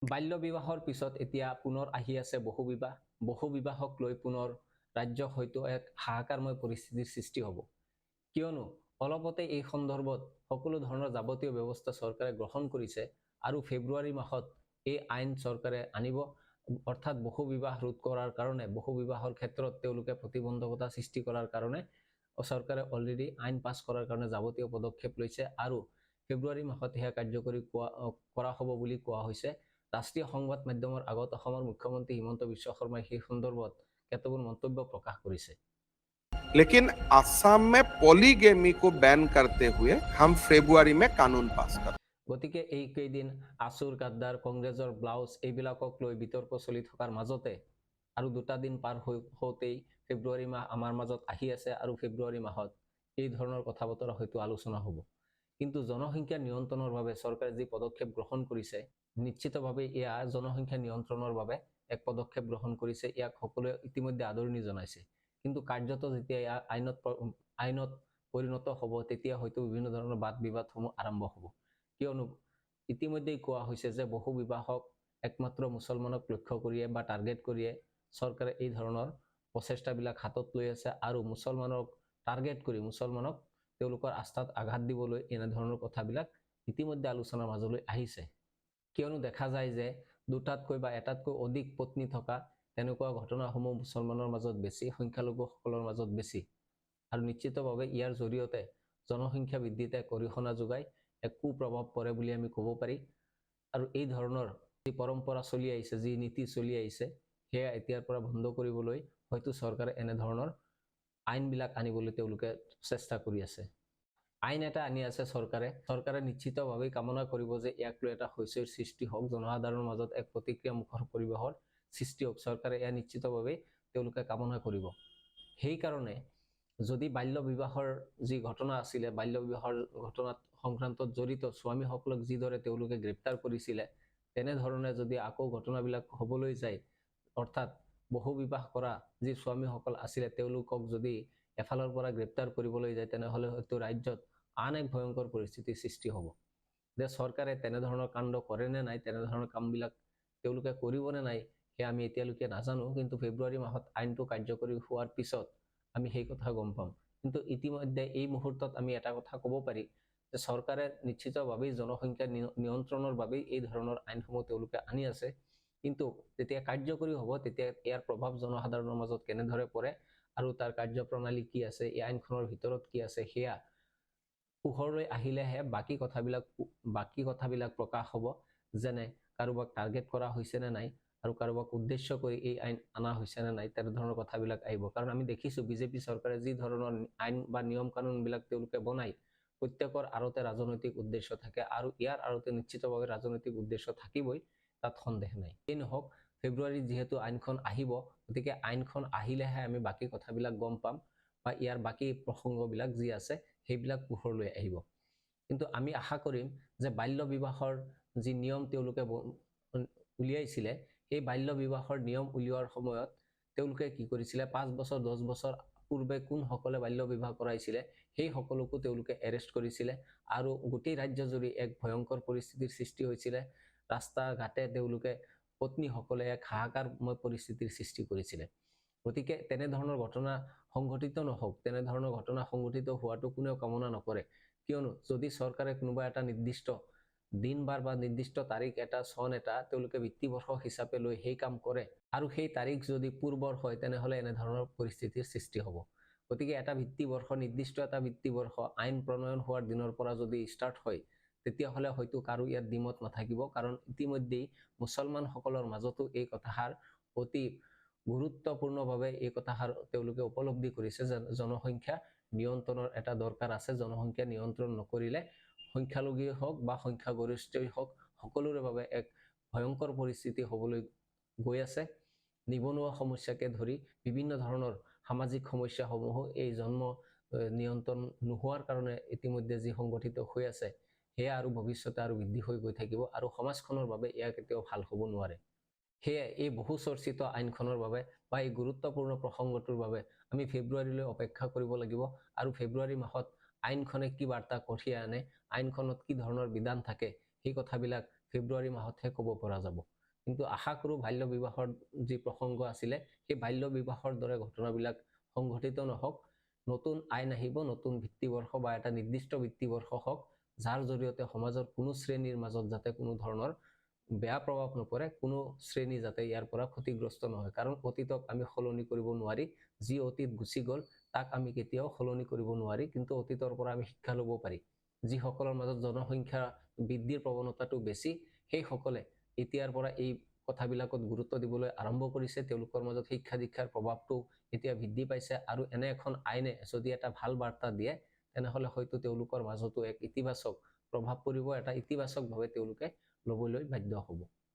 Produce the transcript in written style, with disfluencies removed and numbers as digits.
বাল্য বিবাহৰ পিছত এতিয়া পুনৰ আহি আছে বহু বিবাহ। বহু বিবাহক লৈ পুনৰ ৰাজ্যত হয়তো এক হাহাকাৰময় পৰিস্থিতিৰ সৃষ্টি হ'ব, কিয়নো অলপতে এই সন্দৰ্ভত সকলো ধৰণৰ যাৱতীয় ব্যৱস্থা চৰকাৰে গ্ৰহণ কৰিছে আৰু ফেব্ৰুৱাৰী মাহত এই আইন চৰকাৰে আনিব, অৰ্থাৎ বহু বিবাহ ৰোধ কৰাৰ কাৰণে, বহু বিবাহৰ ক্ষেত্ৰত তেওঁলোকে প্ৰতিবন্ধকতা সৃষ্টি কৰাৰ কাৰণে চৰকাৰে অলৰেডি আইন পাছ কৰাৰ কাৰণে যাৱতীয় পদক্ষেপ লৈছে আৰু ফেব্ৰুৱাৰী মাহত সেয়া কাৰ্যকৰী কৰা হ'ব বুলি কোৱা হৈছে। ৰাষ্ট্ৰীয় সংবাদ মাধ্যমৰ আগত অসমৰ মুখ্যমন্ত্ৰী হিমন্ত বিশ্ব শৰ্মাই সেই সন্দৰ্ভত কেতবোৰ মন্তব্য প্ৰকাশ কৰিছে। लेकिन असम में पॉलीगेमी को बैन करते हुए हम फरवरी में कानून पास कर। গতিকে এই কেইদিন আসুৰ গাদ্দাৰ কংগ্ৰেছৰ ব্লাউজ এইবিলাকক লৈ বিতৰ্ক চলি থকাৰ মাজতে আৰু দুটা দিন পাৰ হওঁতেই ফেব্ৰুৱাৰী মাহ আমাৰ মাজত আহি আছে আৰু ফেব্ৰুৱাৰী মাহত এই ধৰণৰ কথা বতৰা হয়তো আলোচনা হ'ব। কিন্তু জনসংখ্যা নিয়ন্ত্ৰণৰ বাবে চৰকাৰে যি পদক্ষেপ গ্ৰহণ কৰিছে, নিশ্চিতভাৱে এয়া জনসংখ্যা নিয়ন্ত্ৰণৰ বাবে এক পদক্ষেপ গ্ৰহণ কৰিছে, ইয়াক সকলোৱে ইতিমধ্যে আদৰণি জনাইছে। কিন্তু কাৰ্যত যেতিয়া ইয়াক আইনত পৰিণত হ'ব, তেতিয়া হয়তো বিভিন্ন ধৰণৰ বাদ বিবাদসমূহ আৰম্ভ হ'ব, কিয়নো ইতিমধ্যেই কোৱা হৈছে যে বহু বিবাহক একমাত্ৰ মুছলমানক লক্ষ্য কৰিয়ে বা টাৰ্গেট কৰিয়ে চৰকাৰে এই ধৰণৰ প্ৰচেষ্টাবিলাক হাতত লৈ আছে আৰু মুছলমানক টাৰ্গেট কৰি মুছলমানক তেওঁলোকৰ আস্থাত আঘাত দিবলৈ এনেধৰণৰ কথাবিলাক ইতিমধ্যে আলোচনাৰ মাজলৈ আহিছে, কিয়নো দেখা যায় যে দুটাতকৈ বা এটাতকৈ অধিক পত্নী থকা তেনেকুৱা ঘটনাসমূহ মুছলমানৰ মাজত বেছি, সংখ্যালঘুসকলৰ মাজত বেছি আৰু নিশ্চিতভাৱে ইয়াৰ জৰিয়তে জনসংখ্যা বৃদ্ধিত এক অৰিহণা যোগায়, এক কুপ্ৰভাৱ পৰে বুলি আমি ক'ব পাৰি। আৰু এই ধৰণৰ যি পৰম্পৰা চলি আহিছে, যি নীতি চলি আহিছে, সেয়া এতিয়াৰ পৰা বন্ধ কৰিবলৈ হয়তো চৰকাৰে এনেধৰণৰ আইনবিলাক আনিবলৈ তেওঁলোকে চেষ্টা কৰি আছে। আইন এটা আনি আছে চৰকাৰে নিশ্চিতভাৱে কামনা কৰিব যে ইয়াক লৈ এটা হৈচৈৰ সৃষ্টি হওক, জনসাধাৰণৰ মাজত এক প্ৰতিক্ৰিয়ামুখৰ পৰিৱেশৰ সৃষ্টি হওক, চৰকাৰে এয়া নিশ্চিতভাৱে তেওঁলোকে কামনা কৰিব। সেইকাৰণে যদি বাল্য বিবাহৰ যি ঘটনা আছিলে, বাল্য বিবাহৰ ঘটনাত সংক্ৰান্তত জড়িত স্বামীসকলক যিদৰে তেওঁলোকে গ্ৰেপ্তাৰ কৰিছিলে, তেনেধৰণে যদি আকৌ ঘটনাবিলাক হ'বলৈ যায়, অৰ্থাৎ বহু বিবাহ কৰা যি স্বামীসকল আছিলে তেওঁলোকক যদি এফালৰ পৰা গ্ৰেপ্তাৰ কৰিবলৈ যায়, তেনেহ'লে হয়তো ৰাজ্যত আন এক ভয়ংকৰ পৰিস্থিতিৰ সৃষ্টি হ'ব। যে চৰকাৰে তেনেধৰণৰ কাণ্ড কৰে নে নাই, তেনেধৰণৰ কামবিলাক তেওঁলোকে কৰিব নে নাই, সেয়া আমি এতিয়ালৈকে নাজানো, কিন্তু ফেব্ৰুৱাৰী মাহত আইনটো কাৰ্যকৰী হোৱাৰ পিছত আমি সেই কথা গম পাম। কিন্তু ইতিমধ্যে এই মুহূৰ্তত আমি এটা কথা ক'ব পাৰি যে চৰকাৰে নিশ্চিতভাৱেই জনসংখ্যা নিয়ন্ত্ৰণৰ বাবেই এই ধৰণৰ আইনসমূহ তেওঁলোকে আনি আছে, কিন্তু যেতিয়া কাৰ্যকৰী হ'ব তেতিয়া ইয়াৰ প্ৰভাৱ জনসাধাৰণৰ মাজত কেনেদৰে পৰে আৰু তাৰ কাৰ্যপ্ৰণালী কি আছে, এই আইনখনৰ ভিতৰত কি আছে, সেয়া পোহৰলৈ আহিলেহে বাকী কথাবিলাক প্ৰকাশ হ'ব, যেনে কাৰোবাক টাৰ্গেট কৰা হৈছে নে নাই আৰু কাৰোবাক উদ্দেশ্য কৰি এই আইন অনা হৈছে নে নাই, তেনেধৰণৰ কথাবিলাক আহিব। কাৰণ আমি দেখিছোঁ বিজেপি চৰকাৰে যি ধৰণৰ আইন বা নিয়ম কানুনবিলাক তেওঁলোকে বনায়, প্ৰত্যেকৰ আঁৰতে ৰাজনৈতিক উদ্দেশ্য থাকে আৰু ইয়াৰ আঁৰতে নিশ্চিতভাৱে ৰাজনৈতিক উদ্দেশ্য থাকিবই, তাত সন্দেহ নাই। এই নহওক, ফেব্ৰুৱাৰীত যিহেতু আইনখন আহিব, গতিকে আইনখন আহিলেহে আমি বাকী কথাবিলাক গম পাম বা ইয়াৰ বাকী প্ৰসংগবিলাক যি আছে সেইবিলাক পোহৰলৈ আহিব। কিন্তু আমি আশা কৰিম যে বাল্য বিবাহৰ যি নিয়ম তেওঁলোকে উলিয়াইছিলে, সেই বাল্য বিবাহৰ নিয়ম উলিওৱাৰ সময়ত তেওঁলোকে কি কৰিছিলে, 5 বছৰ 10 বছৰ পূৰ্বে কোনসকলে বাল্য বিবাহ কৰাইছিলে সেই সকলোকো তেওঁলোকে এৰেষ্ট কৰিছিলে আৰু গোটেই ৰাজ্যজুৰি এক ভয়ংকৰ পৰিস্থিতিৰ সৃষ্টি হৈছিলে। ৰাস্তা ঘাটে তেওঁলোকে পত্নীসকলে এক হাহাকাৰময় পৰিস্থিতিৰ সৃষ্টি কৰিছিলে। গতিকে তেনেধৰণৰ ঘটনা সংঘটিত নহওক, তেনেধৰণৰ ঘটনা সংঘটিত হোৱাটো কোনেও কামনা নকৰে, কিয়নো যদি চৰকাৰে কোনোবা এটা নিৰ্দিষ্ট দিন বাৰ বা নিৰ্দিষ্ট তাৰিখ এটা, চন এটা তেওঁলোকে ভিত্তিবৰ্ষ হিচাপে লৈ সেই কাম কৰে আৰু সেই তাৰিখ যদি পূৰ্বৰ হয়, তেনেহ'লে এনেধৰণৰ পৰিস্থিতিৰ সৃষ্টি হ'ব। গতিকে এটা ভিত্তিবৰ্ষ, নিৰ্দিষ্ট এটা ভিত্তিবৰ্ষ আইন প্ৰণয়ন হোৱাৰ দিনৰ পৰা যদি ষ্টাৰ্ট হয়, তেতিয়াহ'লে হয়তো কাৰো ইয়াত দ্বিমত নাথাকিব, কাৰণ ইতিমধ্যেই মুছলমানসকলৰ মাজতো এই কথাষাৰ অতি গুৰুত্বপূৰ্ণভাৱে এই কথাষাৰ তেওঁলোকে উপলব্ধি কৰিছে যে জনসংখ্যা নিয়ন্ত্ৰণৰ এটা দৰকাৰ আছে। জনসংখ্যা নিয়ন্ত্ৰণ নকৰিলে সংখ্যালঘুৱেই হওক বা সংখ্যাগৰিষ্ঠই হওক, সকলোৰে বাবে এক ভয়ংকৰ পৰিস্থিতি হ'বলৈ গৈ আছে। নিবনুৱা সমস্যাকে ধৰি বিভিন্ন ধৰণৰ সামাজিক সমস্যাসমূহো এই জন্ম নিয়ন্ত্ৰণ নোহোৱাৰ কাৰণে ইতিমধ্যে যি সংগঠিত হৈ আছে, সেয়া আৰু ভৱিষ্যতে আৰু বৃদ্ধি হৈ গৈ থাকিব আৰু সমাজখনৰ বাবে এয়া কেতিয়াও ভাল হ'ব নোৱাৰে। সেয়ে এই বহু চৰ্চিত আইনখনৰ বাবে বা এই গুৰুত্বপূৰ্ণ প্ৰসংগটোৰ বাবে আমি ফেব্ৰুৱাৰীলৈ অপেক্ষা কৰিব লাগিব আৰু ফেব্ৰুৱাৰী মাহত আইনখনে কি বাৰ্তা কঢ়িয়াই আনে, আইনখনত কি ধৰণৰ বিধান থাকে, সেই কথাবিলাক ফেব্ৰুৱাৰী মাহতহে ক'ব পৰা যাব। কিন্তু আশা কৰোঁ বাল্য বিবাহৰ যি প্ৰসংগ আছিলে সেই বাল্য বিবাহৰ দৰে ঘটনাবিলাক সংঘটিত নহওক। নতুন আইন আহিব, নতুন ভিত্তিবৰ্ষ বা এটা নিৰ্দিষ্ট ভিত্তিবৰ্ষ হওক, যাৰ জৰিয়তে সমাজৰ কোনো শ্ৰেণীৰ মাজত যাতে কোনো ধৰণৰ বেয়া প্ৰভাৱ নপৰে, কোনো শ্ৰেণী যাতে ইয়াৰ পৰা ক্ষতিগ্ৰস্ত নহয়। কাৰণ অতীতক আমি সলনি কৰিব নোৱাৰি, যি অতীত গুচি গ'ল তাক আমি কেতিয়াও সলনি কৰিব নোৱাৰি, কিন্তু অতীতৰ পৰা আমি শিক্ষা ল'ব পাৰি। যিসকলৰ মাজত জনসংখ্যা বৃদ্ধিৰ প্ৰৱণতাটো বেছি, সেইসকলে এতিয়াৰ পৰা এই কথাবিলাকত গুৰুত্ব দিবলৈ আৰম্ভ কৰিছে। তেওঁলোকৰ মাজত শিক্ষা দীক্ষাৰ প্ৰভাৱটো এতিয়া বৃদ্ধি পাইছে, আৰু এনে এখন আইনে যদি এটা ভাল বাৰ্তা দিয়ে তেনেহলে হয়তো তেওঁলোকৰ মাজতো এক ইতিবাচক প্ৰভাৱ পৰিব, এটা ইতিবাচকভাৱে তেওঁলোকে ল'বলৈ বাধ্য হ'ব।